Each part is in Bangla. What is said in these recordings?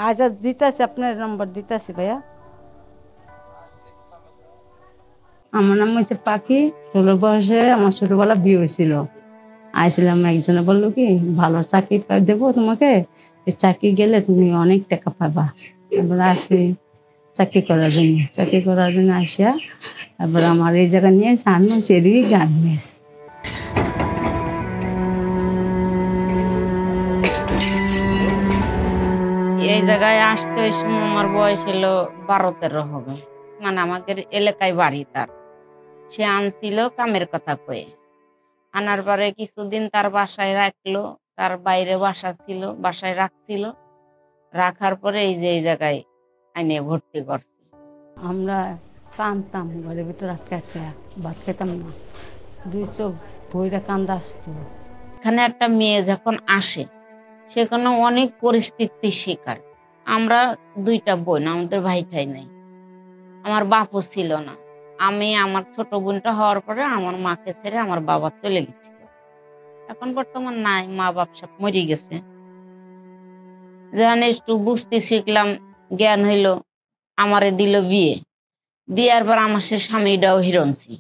আচ্ছা দিতেছি, আপনার নম্বর দিতেছি ভাইয়া। আমার নাম হচ্ছে পাখি। 16 বয়সে আমার ছোটবেলা বিয়ে হয়েছিল। আইছিলাম, একজনে বললো কি ভালো চাকরি দেবো তোমাকে, এই চাকরি গেলে তুমি অনেক টাকা পাবা। এবার আসি চাকরি করার জন্য আসিয়া তারপর আমার এই জায়গা নিয়ে এসে আমি চেরি গার্মেন্টস। এই জায়গায় আসতে ওই সময় আমার বয়স হলো 12-13 হবে। মানে আমাদের এলাকায় বাড়ি তার। সে আনছিল কামের কথা কয়ে, আনার পরে কিছুদিন তার বাসায় রাখলো। তার বাইরে বাসা ছিল, বাসায় রাখছিল। রাখার পরে এই যে এই জায়গায় আইনে ভর্তি করছে। আমরা কানতাম ঘরের ভিতরে আটকে আটকে, ভাত খেতাম না, 2 চোখ বইরা কান্দা আসতো। এখানে একটা মেয়ে যখন আসে সেখানে অনেক পরিস্থিতির শিকার। আমরা 2টা বোন, আমাদের ভাইটাই নেই, আমার বাপও ছিল না। আমি আমার ছোট বোনটা হওয়ার পরে আমার মাকে ছেড়ে আমার বাবা চলে গেছিল। এখন বর্তমান নাই, মা বাপ সব মরে গেছে। যখন একটু বুঝতে শিখলাম, জ্ঞান হইলো, আমারে দিল বিয়ে। দেওয়ার পর আমার সে স্বামীটাও হিরণসি,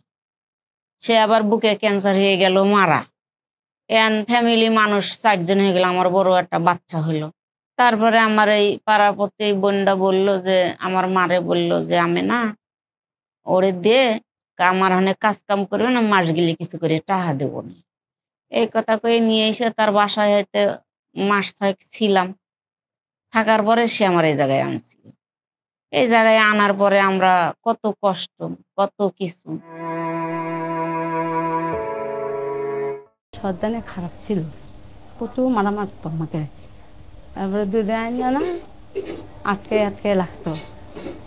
সে আবার বুকে ক্যান্সার হয়ে গেল, মারা। ফ্যামিলি মানুষ 4 জন হয়ে গেল, আমার বড় একটা বাচ্চা হলো। তারপরে আমার এই পাড়ার প্রতি বোনটা বললো যে, আমার মারে বললো যে আমি না ওরে দিয়ে আমার অনেক কাজ কাম করবে না, মাস গেলে কিছু করে টাকা দেবো না। এই কথা কয়ে নিয়ে এসে তার বাসায় হয়তো মাস 6 ছিলাম। থাকার পরে সে আমার এই জায়গায় আনছিল। এই জায়গায় আনার পরে আমরা কত কষ্ট, কত কিছু। সর্দানে খারাপ ছিল, প্রচুর মারা মারতো আমাকে। তারপরে 2 দিন আইনা না আটকে আটকে লাগতো,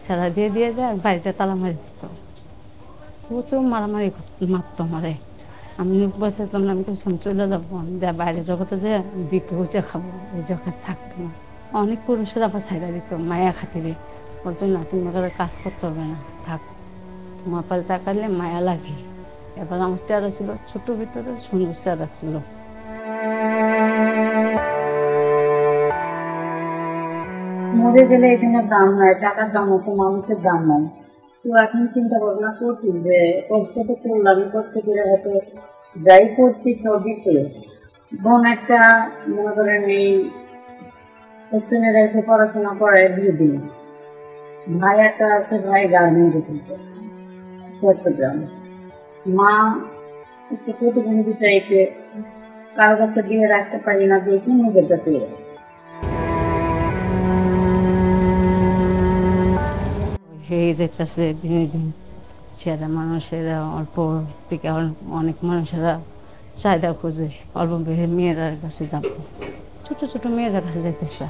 সেরা দিয়ে দিয়ে দেয়, বাড়িতে তালা মারি দিত। প্রচুর মারামারি মারতো আমারে। আমি বলতাম না, আমি কিছু চলে যাবো, আমি বাইরে জগতে যে বিক্রি করছে খাবো, এই জগৎ থাকতো না। অনেক পুরুষের আবার ছাইড়া দিত মায়া খাতিরে, বলতো না তোমার কাজ করতে হবে না, থাক, তোমার পালে তাকালে মায়া লাগে। এবার আমার চেহারা ছিল ছোট, ভিতরে সুন্দর চেহারা ছিল। মরে গেলে এখানে দাম নাই, টাকার দাম আছে, মানুষের দাম নাই। তো এখন চিন্তা ভাবনা করছি যে কষ্ট তো করলাম, কষ্ট করে হয়তো যাই করছি সবই ছিল। বোন একটা মনে করেন এই হোস্টেলে রেখে পড়াশোনা করায় দিয়ে দিল। ভাই একটা আছে, ভাই গার্মেন্টে থাকে চট্টগ্রাম। মা একটু প্রতিবন্ধী টাইপের, কারো কাছে দিয়ে রাখতে পারি না দেখে নিজের কাছে হয়ে যেতেছে দিনে দিন। ছেলে মানুষেরা অল্প থেকে অনেক মানুষেরা চাহিদা খুঁজে, অল্প মেয়েরার কাছে যাবো, ছোট ছোট মেয়েরার কাছে যাইতেছে।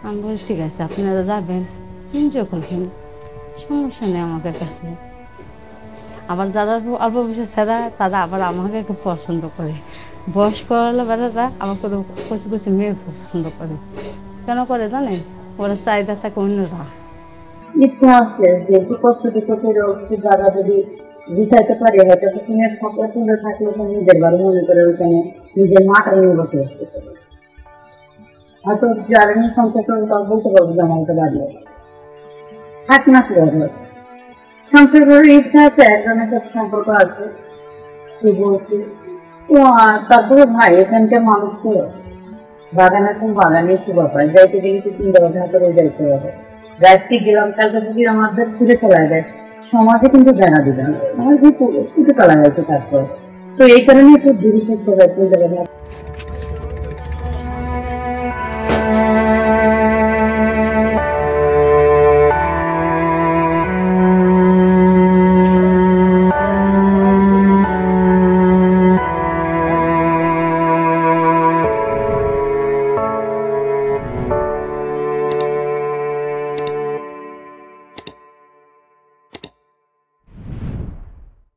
আমি বলি ঠিক আছে, আপনারা যাবেন, এনজয় করবেন, সমস্যা নেই আমাদের কাছে। আবার যারা অল্প বয়সে ছেড়া তারা আবার আমাকে খুব পছন্দ করে। বয়স্ক হলে বেড়ারা আবার কত কচি কচি মেয়ে পছন্দ করে। কেন করে জানেন? ওরা চাহিদা থাকে অন্যরা। ইচ্ছা আছে যে একটু কষ্ট করে একটু জায়গা যদি বিছাইতে পারি, হয়তো টিনের সাপোর্ট তুলে থাকলে নিজের বাড়ি মনে করে ওইখানে নিজের মাটা নিয়ে বসে আসতে পারে। হয়তো যারা নিয়ে সংসার করবে তাও বলতে পারবো যে আমার তো বাড়ি আছে, থাক না কি হবে। সংসার করার ইচ্ছা আছে, একজনের সাথে সম্পর্ক আছে, সে বলছে তো। তারপরে ভাই এখানকার মানুষ তো বাগানে খুব বাগানে শোভা পায়, যাইতে গেলে তো চিন্তা ভাবনা করে যাইতে হবে। গাছকে গেলাম, কালকে যদি আমাদের ছুটে ফেলা যায় সমাজে কিন্তু জানা দিবে না, আমার ছুটে ফেলা গেছে। তারপর তো এই কারণে একটু ধীরে সুস্থ চিন্তা ভাবনা